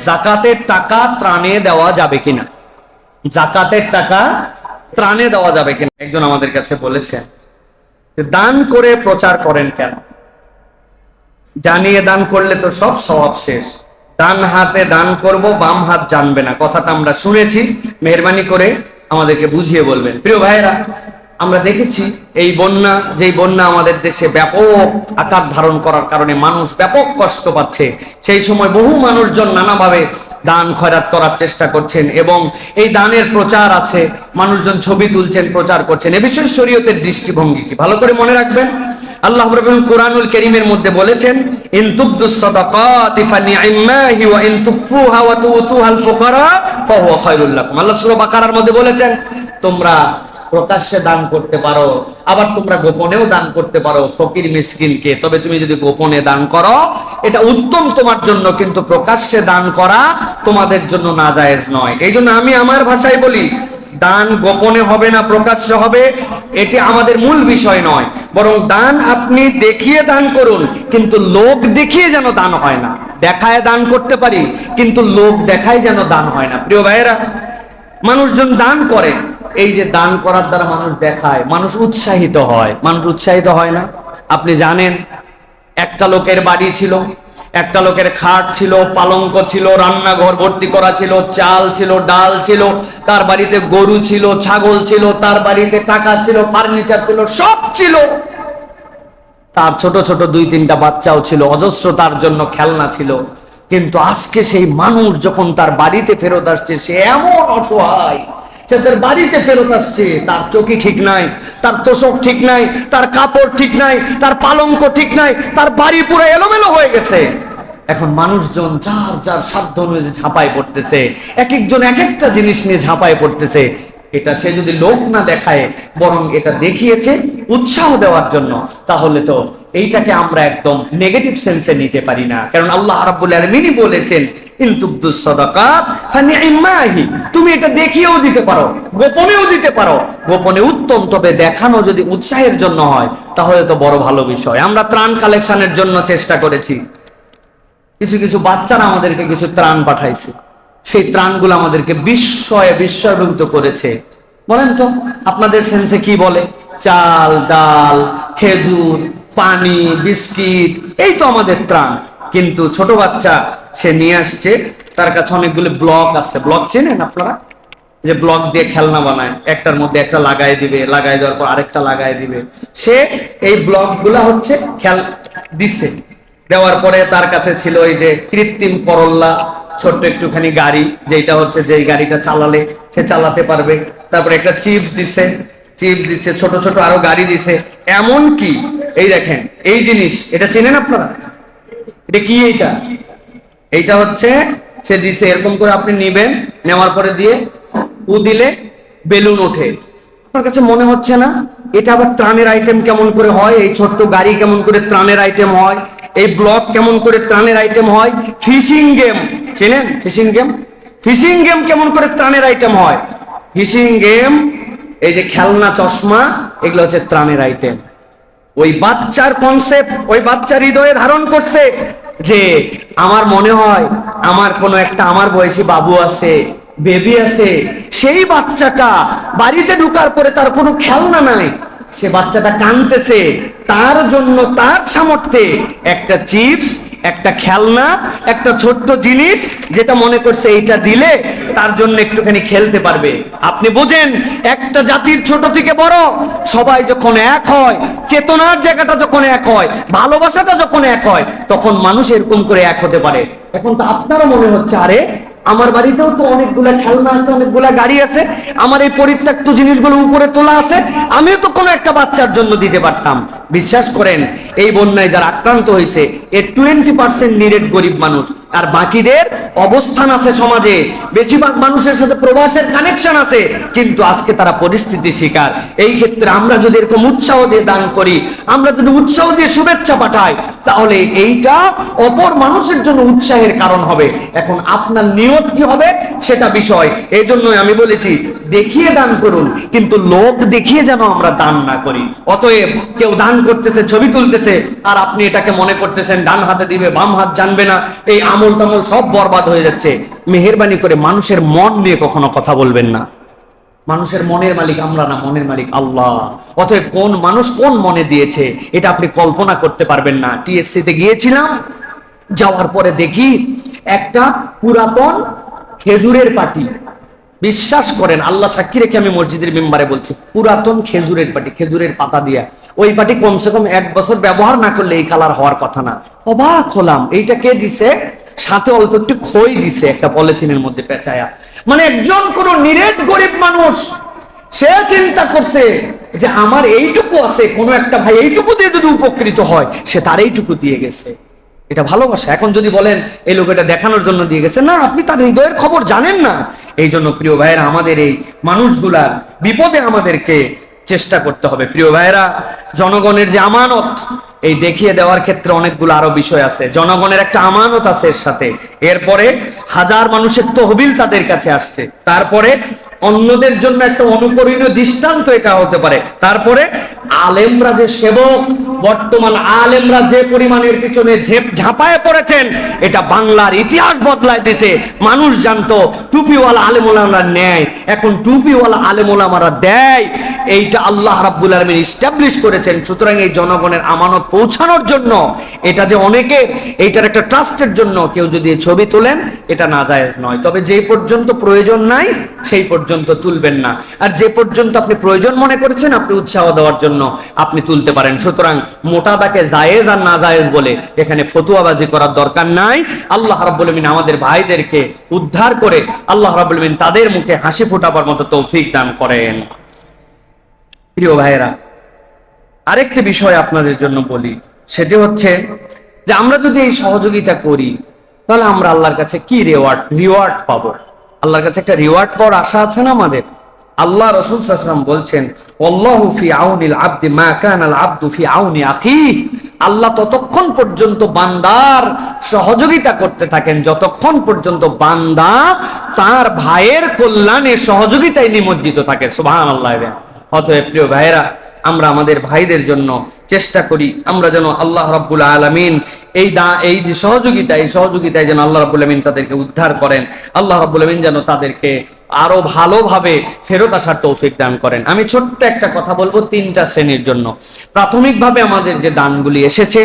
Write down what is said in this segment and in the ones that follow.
জাকাতের টাকা ত্রাণে দেওয়া যাবে কিনা, জাকাতের টাকা ত্রাণে দেওয়া যাবে কিনা। একজন আমাদের কাছে বলেছেন যে দান করে প্রচার করেন কেন, জানিয়ে দান করলে তো সব সওয়াব শেষ, ডান হাতে দান করব বাম হাত জানবে না, কথাটা আমরা শুনেছি, মেহেরবানি করে আমাদেরকে বুঝিয়ে বলবেন। প্রিয় ভাইয়েরা, আমরা দেখেছি এই বন্যা, যেই বন্যা আমাদের দেশে ব্যাপক আকার ধারণ করার কারণে মানুষ ব্যাপক কষ্ট পাচ্ছে, সেই সময় বহু মানুষজন নানাভাবে দান খয়রাত করার চেষ্টা করছেন এবং এই দানের প্রচার আছে, মানুষজন ছবি তুলছেন, প্রচার করছেন। এ বিষয়ে শরীয়তের দৃষ্টিভঙ্গি কি ভালো করে মনে রাখবেন। আল্লাহ রাব্বুল কোরআনুল কারীমের মধ্যে বলেছেন, ইন তুবদুস সাদাকাতি ফানি'মাহি ওয়া ইন তুফুহা ওয়া তুতুহাল ফুকারা ফাহুয়া খায়রুল লাকুম। আল্লাহ সূরা বাকারার মধ্যে বলেছেন, তোমরা প্রকাশ্যে দান করতে পারো, আবার তোমরা গোপনেও দান করতে পারো ফকির মিসকিনকে, তবে তুমি যদি গোপনে দান করো এটা উত্তম তোমার জন্য, কিন্তু প্রকাশ্যে দান করা তোমাদের জন্য নাজায়েজ নয়। এই জন্য আমি আমার ভাষায় বলি, দান গোপনে হবে না প্রকাশ্যে হবে, এটি আমাদের মূল বিষয় নয়, বরং দান আপনি দেখিয়ে দান করুন, কিন্তু লোক দেখিয়ে যেন দান হয় না। দেখায় দান করতে পারি, কিন্তু লোক দেখায় যেন দান হয় না। প্রিয় ভাইয়েরা, মানুষজন দান করে, এই যে দান করার দ্বারা মানুষ দেখায়, মানুষ উৎসাহিত হয়, মানুষ উৎসাহিত হয় না। আপনি জানেন, একটা লোকের বাড়ি ছিল, একটা লোকের খাট ছিল, পালঙ্ক ছিল, রান্নাঘর ভর্তি করা ছিল, চাল ছিল, ডাল ছিল, তার বাড়িতে গরু ছিল, ছাগল ছিল, তার বাড়িতে টাকা ছিল, ফার্নিচার ছিল, সব ছিল, তার ছোট ছোট 2-3টা বাচ্চাও ছিল, অজস্র তার জন্য খেলনা ছিল। কিন্তু আজকে সেই মানুষ যখন তার বাড়িতে ফেরত আসছে, সে এমন অসহায়, সে তার বাড়িতে ফেরত আসছে, তার চৌকি ঠিক নাই, তার তোষক ঠিক নাই, তার কাপড় ঠিক নাই, তার পালঙ্ক ঠিক নাই, তার বাড়ি পুরো এলোমেলো হয়ে গেছে। এখন মানুষজন যার যার সাধ্য অনুযায়ী ঝাঁপায় পড়তেছে, এক একজন এক একটা জিনিস নিয়ে ঝাঁপায় পড়তেছে। এটা সে যদি লোক না দেখায়, বরং এটা দেখিয়েছে উৎসাহ দেওয়ার জন্য, তাহলে তো এইটাকে আমরা একদম নেগেটিভ সেন্সে নিতে পারি না। কারণ আল্লাহ রাব্বুল আলামিন বলেছেন, ইন তুবদুস সাদাকাত ফানি'মাহি, তুমি এটা দেখিয়েও দিতে পারো, গোপনেও দিতে পারো, গোপনে উত্তম, তবে দেখানো যদি উৎসাহের জন্য হয় তাহলে তো বড় ভালো বিষয়। আমরা ত্রাণ কালেকশনের জন্য চেষ্টা করেছি, কিছু কিছু বাচ্চারা আমাদেরকে কিছু ত্রাণ পাঠাইছে, সেই ত্রাণগুলো আমাদেরকে বিস্ময়ভূত করেছে। বলেন তো আপনাদের সেন্সে কি বলে? চাল, ডাল, খেজুর, পানি, বিস্কিট, এই তো আমাদের ত্রাণ। কিন্তু ছোট বাচ্চা সে নিয়ে আসছে, তার কাছে অনেকগুলো ব্লক আছে, ব্লক চেনেন আপনারা? যে ব্লক দিয়ে খেলনা বানায়, একটার মধ্যে একটা লাগাই দিবে, লাগাই দেওয়ার পর আরেকটা লাগাই দিবে। সে এই ব্লক গুলা হচ্ছে খেল দিচ্ছে, দেওয়ার পরে তার কাছে ছিল এই যে কৃত্রিম করল্লা, ছোট্ট একটুখানি গাড়ি, যেটা হচ্ছে যে গাড়িটা চালালে সে চালাতে পারবে। তারপরে একটা চিপস দিচ্ছে, ছোট ছোট আরো গাড়ি দিছে। এমন কি এই দেখেন এই জিনিস, এটা চেনেন আপনারা? এটা কি? এইটা হচ্ছে সে দিছে, এরকম করে আপনি নিবেন, নেওয়ার পরে দিয়ে দিলে বেলুন ওঠে। আপনার কাছে মনে হচ্ছে না এটা আবার ত্রাণের আইটেম কেমন করে হয়? এই ছোট্ট গাড়ি কেমন করে ত্রাণের আইটেম হয়? এই ব্লক কেমন করে ত্রাণের আইটেম হয়? ফিশিং গেম চেনেন? ফিশিং গেম কেমন করে ত্রাণের আইটেম হয়? ফিশিং গেম, এই যে খেলনা চশমা, এগুলো হচ্ছে ত্রাণের আইটেম। ওই বাচ্চার কনসেপ্ট, ওই বাচ্চার হৃদয়ে ধারণ করছে যে আমার মনে হয় আমার কোনো একটা আমার বয়সী বাবু আছে, বেবি আছে, সেই বাচ্চাটা বাড়িতে ঢুকার পরে তার কোনো খেলনা নাই, সে বাচ্চাটা কাঁদতেছে, তার জন্য তার সামর্থ্যে একটা চিপস, একটা খেলনা, একটা ছোট্ট জিনিস, যেটা মনে করছে এইটা দিলে তার জন্য একটুখানি খেলতে পারবে। আপনি বুঝেন, একটা জাতির ছোট থেকে বড় সবাই যখন এক হয়, চেতনার জায়গাটা যখন এক হয়, ভালোবাসাটা যখন এক হয়, তখন মানুষ এরকম করে এক হতে পারে। এখন তো আপনারও মনে হচ্ছে, আরে আমার বাড়িতেও তো অনেকগুলা খেলনা আছে, অনেকগুলা গাড়ি আছে, আমার এই পরিত্যক্ত জিনিসগুলো উপরে তোলা আছে, আমিও তো কোনো একটা বাচ্চার জন্য দিতে পারতাম। বিশ্বাস করেন, এই বন্যায় যারা আক্রান্ত হয়েছে এর 20% নিরেট গরিব মানুষ, আর বাকিদের অবস্থান আছে সমাজে, বেশিরভাগ মানুষের সাথে প্রবাসের কানেকশন আছে, কিন্তু আজকে তারা পরিস্থিতি শিকার। এই ক্ষেত্রে আমরা যদি এরকম উৎসাহ দিয়ে দান করি, আমরা যদি উৎসাহ দিয়ে শুভেচ্ছা পাঠাই, তাহলে এইটা অপর মানুষের জন্য উৎসাহের কারণ হবে। এখন আপনার নিয়ত কি হবে সেটা বিষয়। এই জন্যই আমি বলেছি, দেখিয়ে দান করুন, কিন্তু লোক দেখিয়ে যেন আমরা দান না করি। অতএব কেউ দান করতেছে, ছবি তুলতেছে, আর আপনি এটাকে মনে করতেছেন ডান হাতে দিবে বাম হাত জানবে না, এই আমল টামল সব বরবাদ হয়ে যাচ্ছে। মেহেরবানি করে মানুষের মন নিয়ে কখনো কথা বলবেন না। মানুষের মনের মালিক আমরা না, মনের মালিক আল্লাহ। অতএব কোন মানুষ কোন মনে দিয়েছে এটা আপনি কল্পনা করতে পারবেন না। টিএসসি তে গিয়েছিলাম, যাওয়ার পরে দেখি একটা পুরাতন খেজুরের পাটি, বিশ্বাস করেন আল্লাহ সাক্ষী রেখে আমি মসজিদের মেম্বারে বলছি, পুরাতন খেজুরের পাটি, খেজুরের পাতা দিয়া ওই পাটি কমসে কম 1 বছর ব্যবহার না করলে এই কালার হওয়ার কথা না। অবাক হলাম, এইটা কে দিছে? সাথে অল্প একটু খই দিছে একটা পলিথিনের মধ্যে পেঁচায়া। মানে একজন কোন নিরেট গরিব মানুষ, সে চিন্তা করছে যে আমার এইটুকু আছে, কোন একটা ভাই এইটুকু দিয়ে যদি উপকৃত হয়, সে তার এইটুকু দিয়ে গেছে। এটা ভালোবাসা। এখন যদি বলেন এই লোক এটা দেখানোর জন্য দিয়ে গেছে, না, আপনি তার হৃদয়ের খবর জানেন না। এই জন্য প্রিয় ভাইয়েরা, আমাদের এই মানুষগুলার বিপদে আমাদেরকে চেষ্টা করতে হবে। প্রিয় ভাইয়েরা, জনগণের যে আমানত, এই দেখিয়ে দেওয়ার ক্ষেত্রে অনেকগুলো আরো বিষয় আছে। জনগণের একটা আমানত আছে এর সাথে। এরপরে হাজার মানুষের তহবিল তাদের কাছে আসছে। তারপরে অন্যদের জন্য একটা অনুকরণীয় দৃষ্টান্ত এটা হতে পারে। তারপরে আলেমরা যে সেবক, বর্তমান আলেমরা যে পরিমাণের পিছনে ঝাঁপায় পড়েছেন, এটা বাংলার ইতিহাস বদলায় দিয়েছে। মানুষ জানতো টুপিওয়ালা আলেম ওলামারা নেয়, এখন টুপিওয়ালা আলেম ওলামারা দেয়। এইটা আল্লাহ রাব্বুল আলামিন এস্টাবলিশ করেছেন। সুতরাং এই জনগণের আমানত পৌঁছানোর জন্য, এটা যে অনেকে এইটার একটা ট্রাস্টের জন্য কেউ যদি ছবি তোলেন, এটা নাজায়েজ নয়। তবে যে পর্যন্ত প্রয়োজন নাই সেই পর্যন্ত তুলবেন না। আর যে পর্যন্ত আপনি প্রয়োজন মনে করেছেন, আপনি উৎসাহ দেওয়ার জন্য আপনি তুলতে পারেন। সুতরাং মোটা দাগে জায়েজ আর না জায়েজ বলে এখানে ফতুয়াবাজি করার দরকার নাই। আল্লাহ রাব্বুল আলামিন আমাদের ভাইদেরকে উদ্ধার করে আল্লাহ রাব্বুল আলামিন তাদের মুখে হাসি ফোটাবার মতো তৌফিক দান করেন। প্রিয় ভাইয়েরা, আরেকটি বিষয় আপনাদের জন্য বলি, সেটি হচ্ছে যে আমরা যদি এই সহযোগিতা করি, তাহলে আমরা আল্লাহর কাছে কি রিওয়ার্ড পাবো? আল্লাহর কাছে একটা রিওয়ার্ড পাওয়ার আশা আছে না আমাদের? আল্লাহ রাসূল সাল্লাল্লাহু আলাইহি ওয়াসাল্লাম বলছেন, আল্লাহু ফি আউনিল আবদি মা কানাল আবদু ফি আউনি আখিহি। আল্লাহ ততক্ষণ পর্যন্ত বান্দার সহযোগিতা করতে থাকেন যতক্ষণ পর্যন্ত বান্দা তার ভাইয়ের কল্যাণে সহযোগিতায় নিমজ্জিত থাকে। সুবহানাল্লাহ। অতএব প্রিয় ভাইয়েরা, আমরা আমাদের ভাইদের জন্য চেষ্টা করি, আমরা যেন আল্লাহ রাব্বুল আলামিন এই যে সহযোগিতায় যেন আল্লাহ রাব্বুল আলামিন তাদেরকে উদ্ধার করেন। আল্লাহ রাব্বুল আলামিন যেন তাদেরকে আরো ভালোভাবে ফেরত আসার তৌফিক দান করেন। আমি ছোট্ট একটা কথা বলবো 3টা শ্রেণীর জন্য। প্রাথমিকভাবে আমাদের যে দানগুলি এসেছে,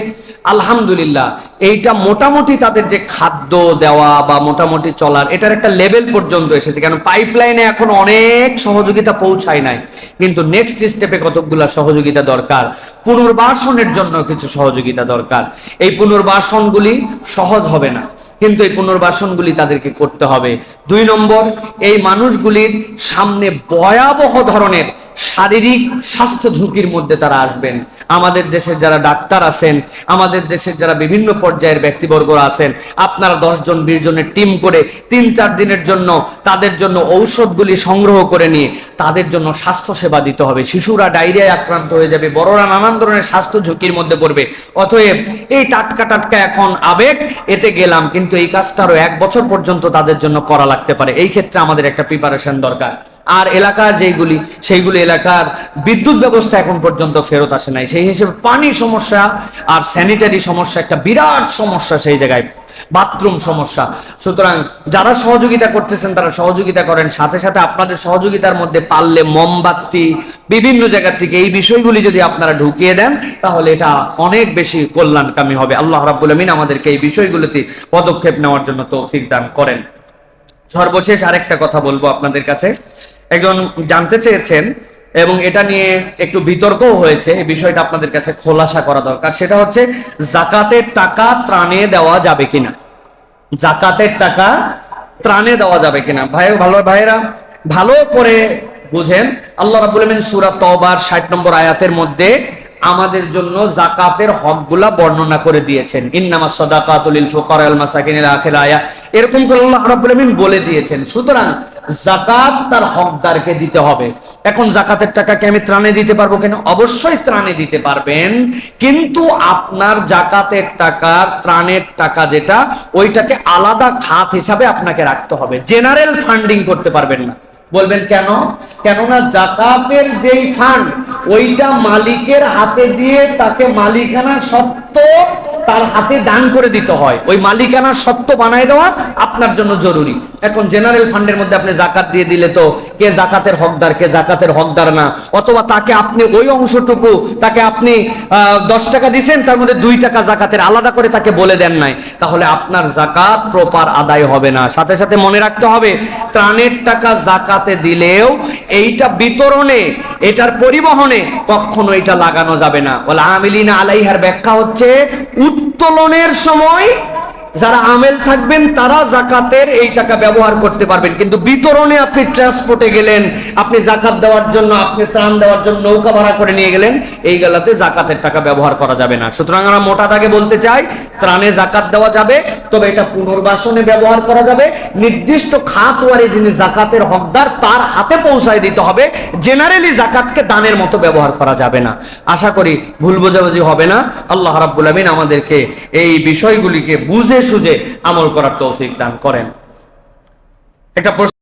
আলহামদুলিল্লাহ, এইটা মোটামুটি তাদের যে খাদ্য দেওয়া বা মোটামুটি চলার, এটার একটা লেভেল পর্যন্ত এসেছে। কেন পাইপলাইনে এখন অনেক সহযোগিতা পৌঁছায় নাই, কিন্তু নেক্সট স্টেপে কতকগুলা সহযোগিতা দরকার। পুনর্বাসনের জন্য কিছু সহযোগিতা দরকার। এই পুনর্বাসনগুলি সহজ হবে না, কিন্তু এই পুনর্বাসনগুলি তাদেরকে করতে হবে। 2 নম্বর, এই মানুষগুলির সামনে ভয়াবহ ধরনের শারীরিক স্বাস্থ্য ঝুঁকির মধ্যে তারা আসবেন। আমাদের দেশের যারা ডাক্তার আছেন, আমাদের দেশের যারা বিভিন্ন পর্যায়ের ব্যক্তিবর্গরা আছেন, আপনারা 10 জন 20 জনের টিম করে 3-4 দিনের জন্য তাদের জন্য ঔষধগুলি সংগ্রহ করে নিয়ে তাদের জন্য স্বাস্থ্য সেবা দিতে হবে। শিশুরা ডায়রিয়ায় আক্রান্ত হয়ে যাবে, বড়রা নানান ধরনের স্বাস্থ্য ঝুঁকির মধ্যে পড়বে। অতএব এই টাটকা এখন আবেগ এতে গেলাম, কিন্তু এই কাজটা আরো 1 বছর পর্যন্ত তাদের জন্য করা লাগতে পারে। এই ক্ষেত্রে আমাদের একটা প্রিপারেশন দরকার। আর এলাকার সেইগুলি এলাকার বিদ্যুৎ ব্যবস্থা এখন পর্যন্ত ফেরত আসে নাই, সেই হিসেবে পানি সমস্যা আর স্যানিটারি সমস্যা একটা বিরাট সমস্যা সেই জায়গায়, বাথরুম সমস্যা। সুতরাং যারা সহযোগিতা করতেছেন তারা সহযোগিতা করেন, সাথে সাথে আপনাদের সহযোগিতার মধ্যে পারলে মোমবাতি বিভিন্ন জায়গা থেকে এই বিষয়গুলি যদি আপনারা ঢুকিয়ে দেন, তাহলে এটা অনেক বেশি কল্যাণকামী হবে। আল্লাহ রাব্বুল আমিন আমাদেরকে এই বিষয়গুলোতে পদক্ষেপ নেওয়ার জন্য তৌফিক দান করেন। সর্বশেষ আরেকটা কথা বলবো আপনাদের কাছে। একজন জানতে চেয়েছেন এবং এটা নিয়ে একটু বিতর্কও হয়েছে, এই বিষয়টা আপনাদের কাছে খোলাসা করা দরকার। সেটা হচ্ছে যাকাতের টাকা ত্রাণে দেওয়া যাবে কিনা। যাকাতের টাকা ত্রাণে দেওয়া যাবে কিনা। ভাইয়েরা ভালো করে বুঝেন, আল্লাহ রাব্বুল আমিন সূরা তওবার 60 নম্বর আয়াতের মধ্যে আমাদের জন্য যাকাতের হকগুলা বর্ণনা করে দিয়েছেন। ইন্নামাস সাদাকাতু লিল ফুকারা ওয়াল মাসাকিন ইলা আখির আয়া, এরকম করে আল্লাহ রাব্বুল আমিন বলে দিয়েছেন। সুতরাং যাকাত তার হকদারকে দিতে হবে। এখন যাকাতের টাকাকে আমি ত্রাণে দিতে পারবো কেন? অবশ্যই ত্রাণে দিতে পারবেন, কিন্তু আপনার যাকাতের টাকার ত্রাণের টাকা যেটা, ওইটাকে আলাদা খাত হিসাবে আপনাকে রাখতে হবে। জেনারেল ফান্ডিং করতে পারবেন না। বলবেন কেন? কেননা যাকাতের যেই ফান্ড, ওইটা মালিকের হাতে দিয়ে তাকে মালিকানা সব সত্ত্ব তার হাতে দান করে দিতে হয়, ওই মালিকানার সত্ত্ব বানায় দেওয়া আপনার জন্য জরুরি। এখন জেনারেল ফান্ডের মধ্যে আপনি জাকাত দিয়ে দিলে তো কে জাকাতের হকদার কে জাকাতের হকদার না, অথবা তাকে আপনি ওই অংশটুকু তাকে আপনি 10 টাকা দিচ্ছেন, তার মধ্যে 2 টাকা জাকাতের আলাদা করে তাকে বলে দেন নাই, তাহলে আপনার জাকাত প্রপার আদায় হবে না। সাথে সাথে মনে রাখতে হবে, ত্রাণের টাকা জাকাতে দিলেও এইটা বিতরণে, এটার পরিবহনে কখনো এটা লাগানো যাবে না। বলে আমিলিনা আলাইহার ব্যাখ্যা হচ্ছে উত্তোলনের সময় যারা আমেল থাকবেন তারা জাকাতের এই টাকা ব্যবহার করতে পারবেন, কিন্তু বিতরণে আপনি ট্রান্সপোর্টে গেলেন, আপনি জাকাত দেওয়ার জন্য, আপনি ত্রাণ দেওয়ার জন্য নৌকা ভাড়া করে নিয়ে গেলেন, এই গেলাতে জাকাতের টাকা ব্যবহার করা যাবে না। সুতরাং আমরা মোটা দাগে বলতে চাই, ত্রাণে জাকাত দেওয়া যাবে, তবে এটা পুনর্বাসনে ব্যবহার করা যাবে। নির্দিষ্ট খাতওয়ারি যিনি জাকাতের হকদার তার হাতে পৌঁছায় দিতে হবে, জেনারেলি জাকাতকে দানের মতো ব্যবহার করা যাবে না। আশা করি ভুল বোঝাবুঝি হবে না। আল্লাহ রাব্বুল আমিন আমাদেরকে এই বিষয়গুলিকে বুঝে সুঝে আমল করার তৌফিক দান করেন। একটা